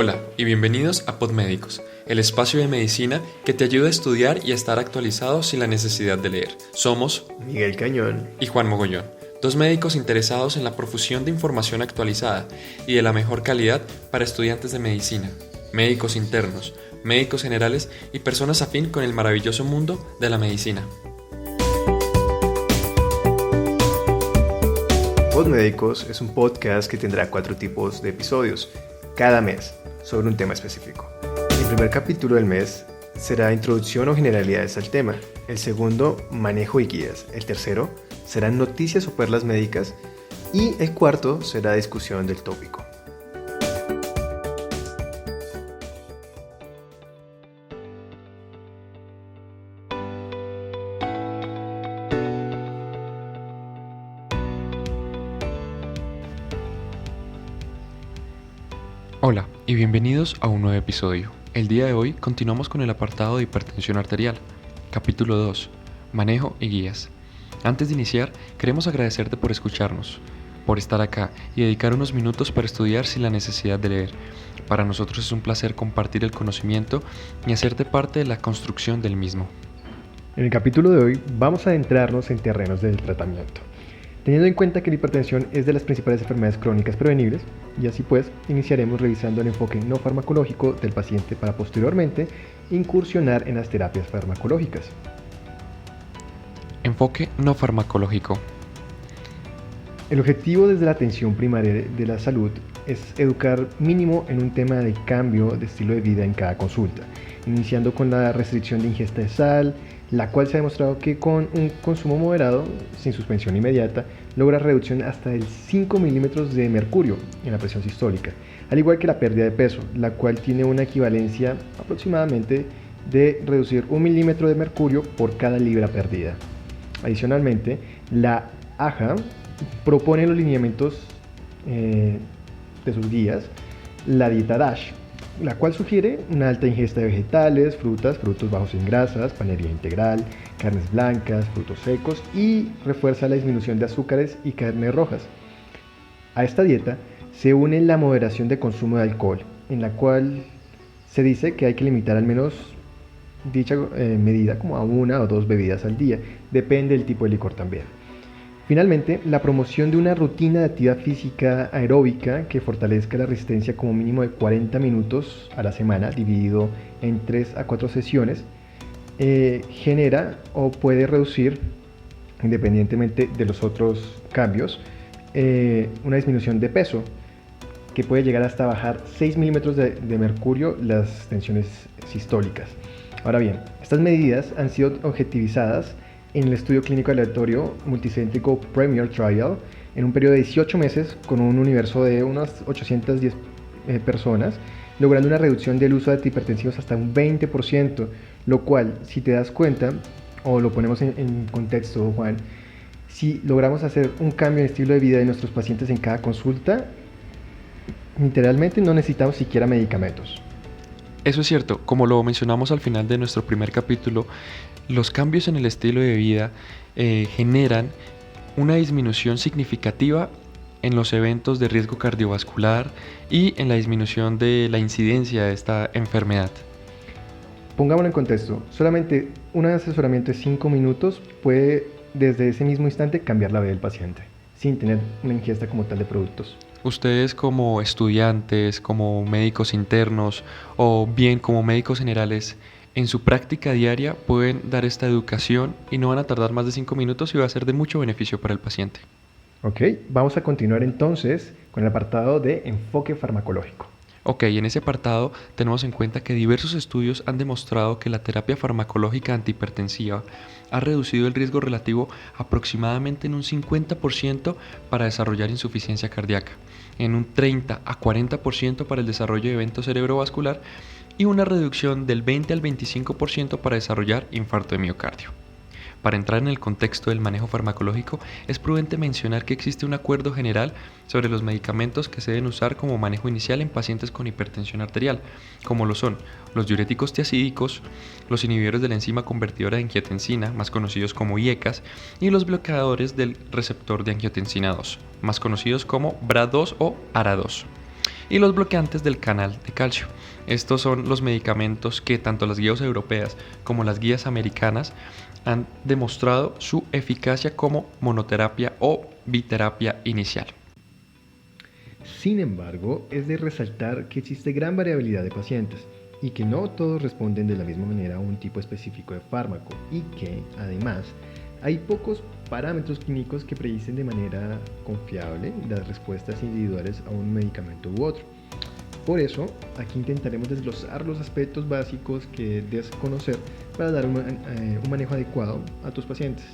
Hola y bienvenidos a Podmédicos, el espacio de medicina que te ayuda a estudiar y a estar actualizado sin la necesidad de leer. Somos Miguel Cañón y Juan Mogollón, dos médicos interesados en la profusión de información actualizada y de la mejor calidad para estudiantes de medicina, médicos internos, médicos generales y personas afín con el maravilloso mundo de la medicina. Podmédicos es un podcast que tendrá 4 tipos de episodios cada mes sobre un tema específico. El primer capítulo del mes será introducción o generalidades al tema. El segundo, manejo y guías. El tercero serán noticias o perlas médicas. Y el cuarto será discusión del tópico. Hola y bienvenidos a un nuevo episodio. El día de hoy continuamos con el apartado de hipertensión arterial, capítulo 2, manejo y guías. Antes de iniciar, queremos agradecerte por escucharnos, por estar acá y dedicar unos minutos para estudiar sin la necesidad de leer. Para nosotros es un placer compartir el conocimiento y hacerte parte de la construcción del mismo. En el capítulo de hoy vamos a adentrarnos en terrenos del tratamiento. Teniendo en cuenta que la hipertensión es de las principales enfermedades crónicas prevenibles, y así pues, iniciaremos revisando el enfoque no farmacológico del paciente para posteriormente incursionar en las terapias farmacológicas. Enfoque no farmacológico. El objetivo desde la atención primaria de la salud es educar mínimo en un tema de cambio de estilo de vida en cada consulta, iniciando con la restricción de ingesta de sal, la cual se ha demostrado que con un consumo moderado, sin suspensión inmediata, logra reducción hasta del 5 milímetros de mercurio en la presión sistólica, al igual que la pérdida de peso, la cual tiene una equivalencia aproximadamente de reducir 1 milímetro de mercurio por cada libra perdida. Adicionalmente, la AHA propone los lineamientos de sus guías, la dieta DASH, la cual sugiere una alta ingesta de vegetales, frutas, productos bajos en grasas, panería integral, carnes blancas, frutos secos y refuerza la disminución de azúcares y carnes rojas. A esta dieta se une la moderación de consumo de alcohol, en la cual se dice que hay que limitar al menos dicha medida como a 1 o 2 bebidas al día, depende del tipo de licor también. Finalmente, la promoción de una rutina de actividad física aeróbica que fortalezca la resistencia como mínimo de 40 minutos a la semana, dividido en 3 a 4 sesiones, genera o puede reducir, independientemente de los otros cambios, una disminución de peso que puede llegar hasta bajar 6 milímetros de mercurio las tensiones sistólicas. Ahora bien, estas medidas han sido objetivizadas en el estudio clínico aleatorio multicéntrico Premier Trial en un periodo de 18 meses con un universo de unas 810 personas, logrando una reducción del uso de antihipertensivos hasta un 20%, lo cual, si te das cuenta, o lo ponemos en contexto, Juan, si logramos hacer un cambio en el estilo de vida de nuestros pacientes en cada consulta, literalmente no necesitamos siquiera medicamentos. Eso es cierto, como lo mencionamos al final de nuestro primer capítulo, los cambios en el estilo de vida generan una disminución significativa en los eventos de riesgo cardiovascular y en la disminución de la incidencia de esta enfermedad. Pongámoslo en contexto, solamente un asesoramiento de 5 minutos puede desde ese mismo instante cambiar la vida del paciente, sin tener una ingesta como tal de productos. Ustedes como estudiantes, como médicos internos o bien como médicos generales, en su práctica diaria pueden dar esta educación y no van a tardar más de 5 minutos y va a ser de mucho beneficio para el paciente. Ok, vamos a continuar entonces con el apartado de enfoque farmacológico. Ok, en ese apartado tenemos en cuenta que diversos estudios han demostrado que la terapia farmacológica antihipertensiva ha reducido el riesgo relativo aproximadamente en un 50% para desarrollar insuficiencia cardíaca, en un 30 a 40% para el desarrollo de evento cerebrovascular y una reducción del 20 al 25% para desarrollar infarto de miocardio. Para entrar en el contexto del manejo farmacológico, es prudente mencionar que existe un acuerdo general sobre los medicamentos que se deben usar como manejo inicial en pacientes con hipertensión arterial, como lo son los diuréticos tiacídicos, los inhibidores de la enzima convertidora de angiotensina, más conocidos como IECAS, y los bloqueadores del receptor de angiotensina 2, más conocidos como BRA2 o ARA2. y los bloqueantes del canal de calcio. Estos son los medicamentos que tanto las guías europeas como las guías americanas han demostrado su eficacia como monoterapia o biterapia inicial. Sin embargo, es de resaltar que existe gran variabilidad de pacientes y que no todos responden de la misma manera a un tipo específico de fármaco y que, además, hay pocos parámetros clínicos que predicen de manera confiable las respuestas individuales a un medicamento u otro. Por eso, aquí intentaremos desglosar los aspectos básicos que debes conocer para dar un manejo adecuado a tus pacientes.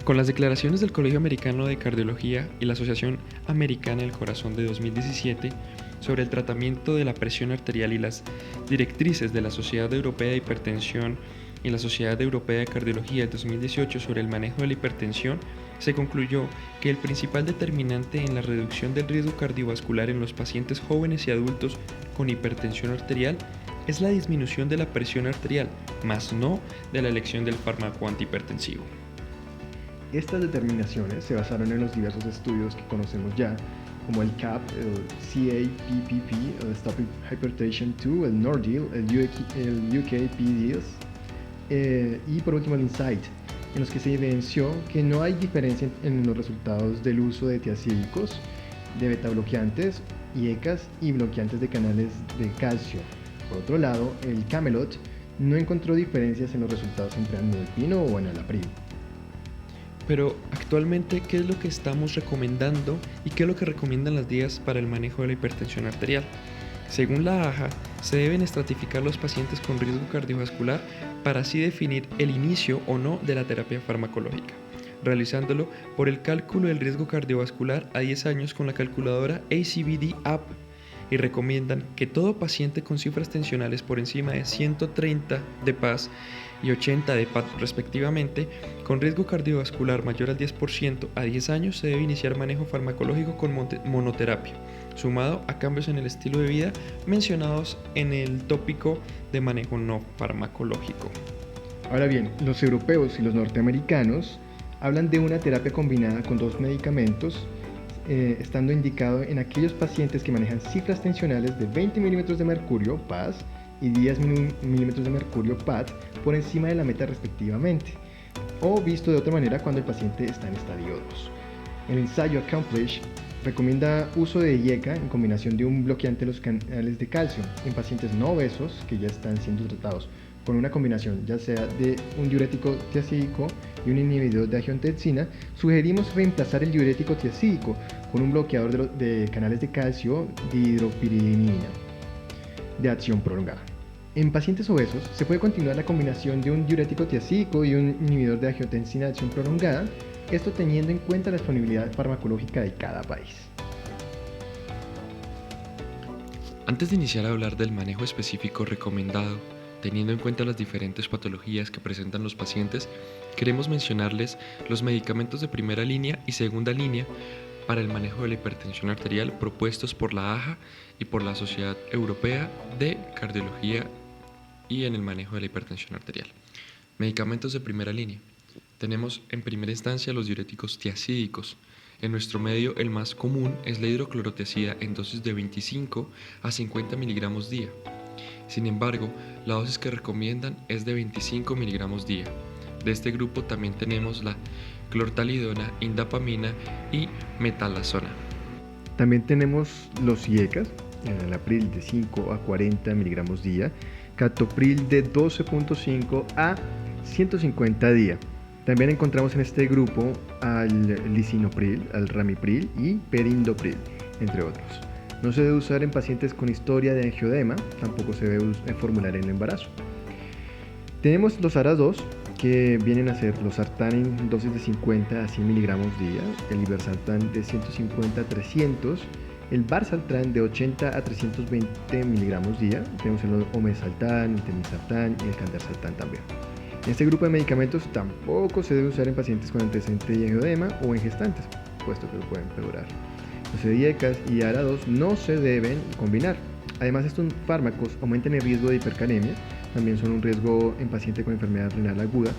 Con las declaraciones del Colegio Americano de Cardiología y la Asociación Americana del Corazón de 2017 sobre el tratamiento de la presión arterial y las directrices de la Sociedad Europea de Hipertensión y la Sociedad Europea de Cardiología de 2018 sobre el manejo de la hipertensión, se concluyó que el principal determinante en la reducción del riesgo cardiovascular en los pacientes jóvenes y adultos con hipertensión arterial es la disminución de la presión arterial, más no de la elección del fármaco antihipertensivo. Estas determinaciones se basaron en los diversos estudios que conocemos ya, como el CAP, el CAPPP, el Stop Hypertension 2, el NORDIL, el UKPDS y por último el INSIGHT, en los que se evidenció que no hay diferencia en los resultados del uso de tiazídicos, de betabloqueantes, IECAS y bloqueantes de canales de calcio. Por otro lado, el CAMELOT no encontró diferencias en los resultados entre amlodipino o enalapril. Pero actualmente, ¿qué es lo que estamos recomendando y qué es lo que recomiendan las guías para el manejo de la hipertensión arterial? Según la AHA, se deben estratificar los pacientes con riesgo cardiovascular para así definir el inicio o no de la terapia farmacológica, realizándolo por el cálculo del riesgo cardiovascular a 10 años con la calculadora ACVD-AP, y recomiendan que todo paciente con cifras tensionales por encima de 130 de PAS y 80 de PAT respectivamente, con riesgo cardiovascular mayor al 10% a 10 años, se debe iniciar manejo farmacológico con monoterapia, sumado a cambios en el estilo de vida mencionados en el tópico de manejo no farmacológico. Ahora bien, los europeos y los norteamericanos hablan de una terapia combinada con dos medicamentos, estando indicado en aquellos pacientes que manejan cifras tensionales de 20 milímetros de mercurio PAS y 10 milímetros de mercurio PAT por encima de la meta respectivamente, o visto de otra manera cuando el paciente está en estadio 2. El ensayo Accomplish recomienda uso de IECA en combinación de un bloqueante de los canales de calcio en pacientes no obesos que ya están siendo tratados con una combinación ya sea de un diurético tiazídico y un inhibidor de angiotensina. Sugerimos reemplazar el diurético tiazídico con un bloqueador de canales de calcio dihidropiridina de acción prolongada. En pacientes obesos se puede continuar la combinación de un diurético tiazídico y un inhibidor de angiotensina de acción prolongada, esto teniendo en cuenta la disponibilidad farmacológica de cada país. Antes de iniciar a hablar del manejo específico recomendado, teniendo en cuenta las diferentes patologías que presentan los pacientes, queremos mencionarles los medicamentos de primera línea y segunda línea para el manejo de la hipertensión arterial propuestos por la AHA y por la Sociedad Europea de Cardiología y en el manejo de la hipertensión arterial. Medicamentos de primera línea. Tenemos en primera instancia los diuréticos tiazídicos. En nuestro medio el más común es la hidroclorotiazida en dosis de 25 a 50 miligramos día. Sin embargo, la dosis que recomiendan es de 25 miligramos día. De este grupo también tenemos la clortalidona, indapamina y metalazona. También tenemos los IECAS, enalapril de 5 a 40 miligramos día, captopril de 12.5 a 150 día. También encontramos en este grupo al lisinopril, al ramipril y perindopril, entre otros. No se debe usar en pacientes con historia de angioedema, tampoco se debe formular en el embarazo. Tenemos los ARA2, que vienen a ser los sartán en dosis de 50 a 100 miligramos día, el ibersartán de 150 a 300, el valsartán de 80 a 320 miligramos día, tenemos el omesartán, el temesartán y el candersartán también. En este grupo de medicamentos tampoco se debe usar en pacientes con antecedente de angioedema o en gestantes, puesto que lo pueden empeorar. Los IECAS y ARA2 no se deben combinar. Además, estos fármacos aumentan el riesgo de hipercalemia, también son un riesgo en pacientes con enfermedad renal aguda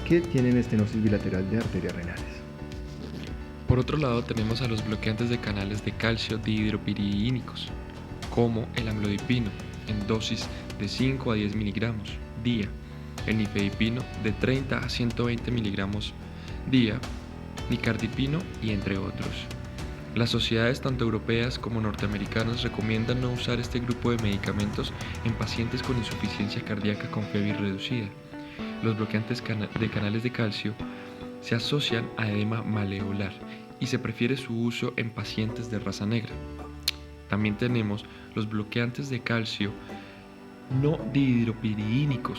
que tienen estenosis bilateral de arterias renales. Por otro lado, tenemos a los bloqueantes de canales de calcio dihidropiridínicos, como el amlodipino, en dosis de 5 a 10 miligramos día, el nifedipino de 30 a 120 miligramos día, nicardipino y entre otros. Las sociedades tanto europeas como norteamericanas recomiendan no usar este grupo de medicamentos en pacientes con insuficiencia cardíaca con FEVI reducida. Los bloqueantes de canales de calcio se asocian a edema maleolar y se prefiere su uso en pacientes de raza negra. También tenemos los bloqueantes de calcio no dihidropiridínicos,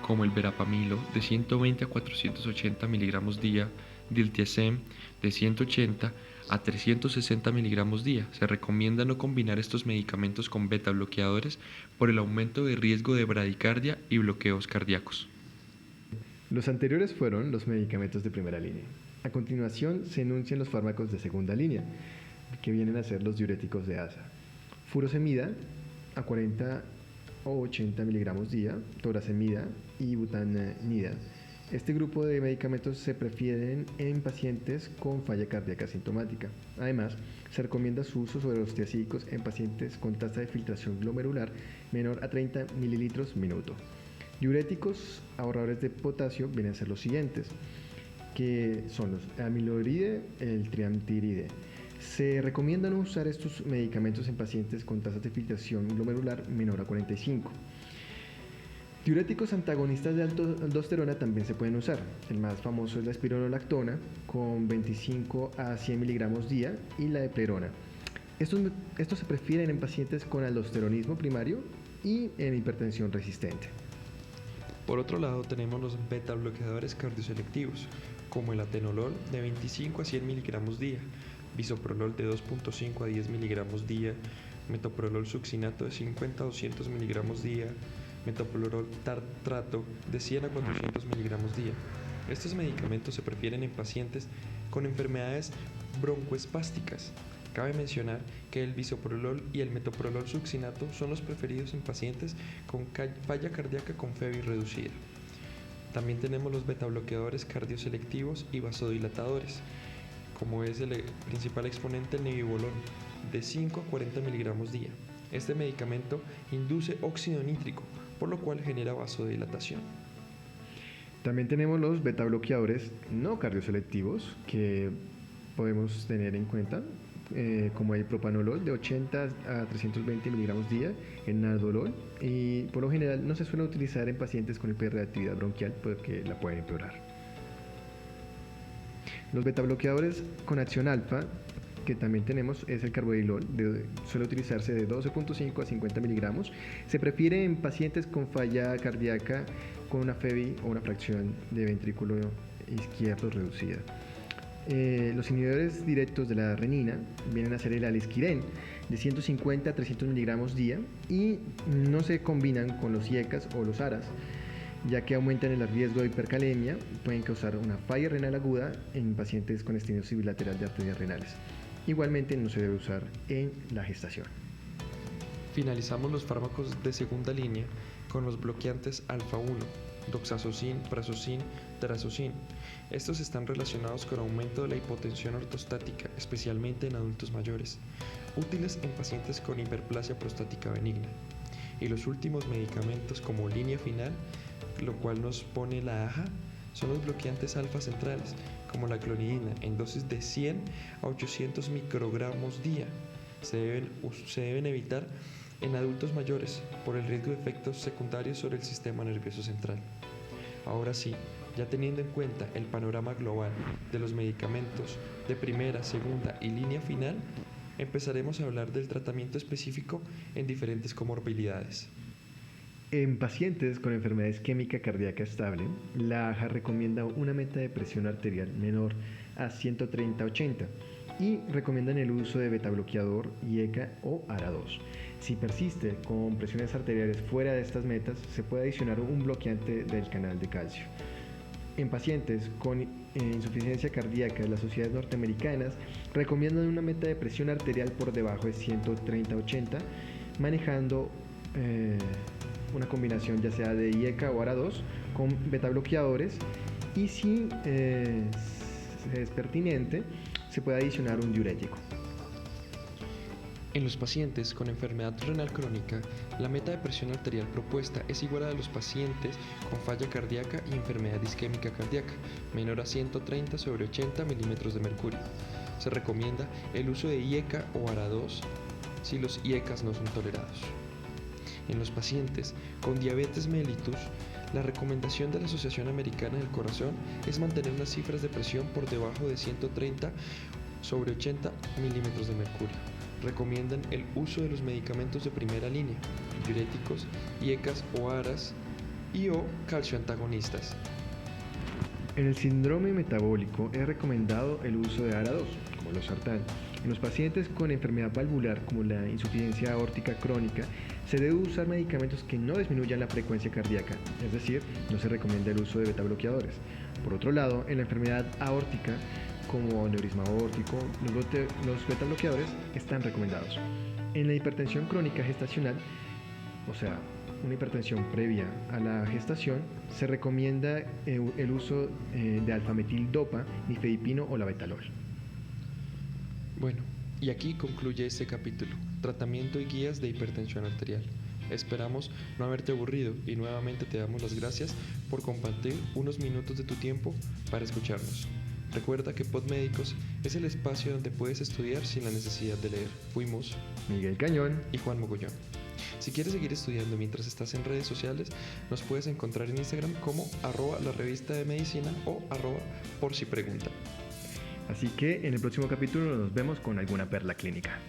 como el verapamilo de 120 a 480 miligramos día, diltiazem de 180 a 360 miligramos día. Se recomienda no combinar estos medicamentos con beta bloqueadores por el aumento de riesgo de bradicardia y bloqueos cardíacos. Los anteriores fueron los medicamentos de primera línea. A continuación se enuncian los fármacos de segunda línea, que vienen a ser los diuréticos de ASA. Furosemida a 40 o 80 miligramos día, torasemida y butanida. Este grupo de medicamentos se prefieren en pacientes con falla cardíaca asintomática. Además, se recomienda su uso sobre los tiazídicos en pacientes con tasa de filtración glomerular menor a 30 mililitros minuto. Diuréticos ahorradores de potasio vienen a ser los siguientes, que son los amiloride, el triamtiride. Se recomienda no usar estos medicamentos en pacientes con tasas de filtración glomerular menor a 45. Diuréticos antagonistas de aldosterona también se pueden usar. El más famoso es la espironolactona con 25 a 100 miligramos día y la eplerona. Estos se prefieren en pacientes con aldosteronismo primario y en hipertensión resistente. Por otro lado, tenemos los beta bloqueadores cardioselectivos, como el atenolol de 25 a 100 miligramos día, bisoprolol de 2.5 a 10 miligramos día, metoprolol succinato de 50 a 200 miligramos día, metoprolol tartrato de 100 a 400 miligramos día. Estos medicamentos se prefieren en pacientes con enfermedades broncoespásticas. Cabe mencionar que el bisoprolol y el metoprolol succinato son los preferidos en pacientes con falla cardíaca con FEVI reducida. También tenemos los betabloqueadores cardioselectivos y vasodilatadores, como es el principal exponente el nebivolol, de 5 a 40 miligramos día. Este medicamento induce óxido nítrico, por lo cual genera vasodilatación. También tenemos los betabloqueadores no cardioselectivos que podemos tener en cuenta, como el propanolol de 80 a 320 miligramos día, el nadolol, y por lo general no se suele utilizar en pacientes con hiperreactividad bronquial porque la pueden empeorar. Los betabloqueadores con acción alfa, que también tenemos, es el carbodilol, suele utilizarse de 12.5 a 50 miligramos. Se prefiere en pacientes con falla cardíaca con una FEVI o una fracción de ventrículo izquierdo reducida. Los inhibidores directos de la renina vienen a ser el alisquiren de 150 a 300 miligramos día y no se combinan con los IECAs o los ARAs, ya que aumentan el riesgo de hipercalemia, pueden causar una falla renal aguda en pacientes con estenosis bilateral de arterias renales. Igualmente no se debe usar en la gestación. Finalizamos los fármacos de segunda línea con los bloqueantes alfa-1, doxazocin, prazocin, trazocin. Estos están relacionados con aumento de la hipotensión ortostática, especialmente en adultos mayores, útiles en pacientes con hiperplasia prostática benigna. Y los últimos medicamentos como línea final, lo cual nos pone la AJA, son los bloqueantes alfa centrales, como la clonidina, en dosis de 100 a 800 microgramos día. Se deben evitar en adultos mayores por el riesgo de efectos secundarios sobre el sistema nervioso central. Ahora sí, ya teniendo en cuenta el panorama global de los medicamentos de primera, segunda y línea final, empezaremos a hablar del tratamiento específico en diferentes comorbilidades. En pacientes con enfermedad isquémica cardíaca estable, la AJA recomienda una meta de presión arterial menor a 130/80 y recomiendan el uso de betabloqueador, IECA o ARA2. Si persiste con presiones arteriales fuera de estas metas, se puede adicionar un bloqueante del canal de calcio. En pacientes con insuficiencia cardíaca, las sociedades norteamericanas recomiendan una meta de presión arterial por debajo de 130/80, manejando una combinación ya sea de IECA o ARA2 con betabloqueadores, y si es pertinente, se puede adicionar un diurético. En los pacientes con enfermedad renal crónica, la meta de presión arterial propuesta es igual a la de los pacientes con falla cardíaca y enfermedad isquémica cardíaca, menor a 130/80 milímetros de mercurio. Se recomienda el uso de IECA o ARA2 si los IECAs no son tolerados. En los pacientes con diabetes mellitus, la recomendación de la Asociación Americana del Corazón es mantener las cifras de presión por debajo de 130/80 milímetros de mercurio. Recomiendan el uso de los medicamentos de primera línea, diuréticos, IECAs o ARAs o calcioantagonistas. En el síndrome metabólico es recomendado el uso de ARA2, como losartán. En los pacientes con enfermedad valvular, como la insuficiencia aórtica crónica, se debe usar medicamentos que no disminuyan la frecuencia cardíaca, es decir, no se recomienda el uso de betabloqueadores. Por otro lado, en la enfermedad aórtica, como aneurisma aórtico, los betabloqueadores están recomendados. En la hipertensión crónica gestacional, o sea, una hipertensión previa a la gestación, se recomienda el uso de alfametildopa, nifedipino o labetalol. Bueno, y aquí concluye este capítulo, tratamiento y guías de hipertensión arterial. Esperamos no haberte aburrido y nuevamente te damos las gracias por compartir unos minutos de tu tiempo para escucharnos. Recuerda que Podmédicos es el espacio donde puedes estudiar sin la necesidad de leer. Fuimos Miguel Cañón y Juan Mogollón. Si quieres seguir estudiando mientras estás en redes sociales, nos puedes encontrar en Instagram como @la revista de medicina o @por si pregunta. Así que en el próximo capítulo nos vemos con alguna perla clínica.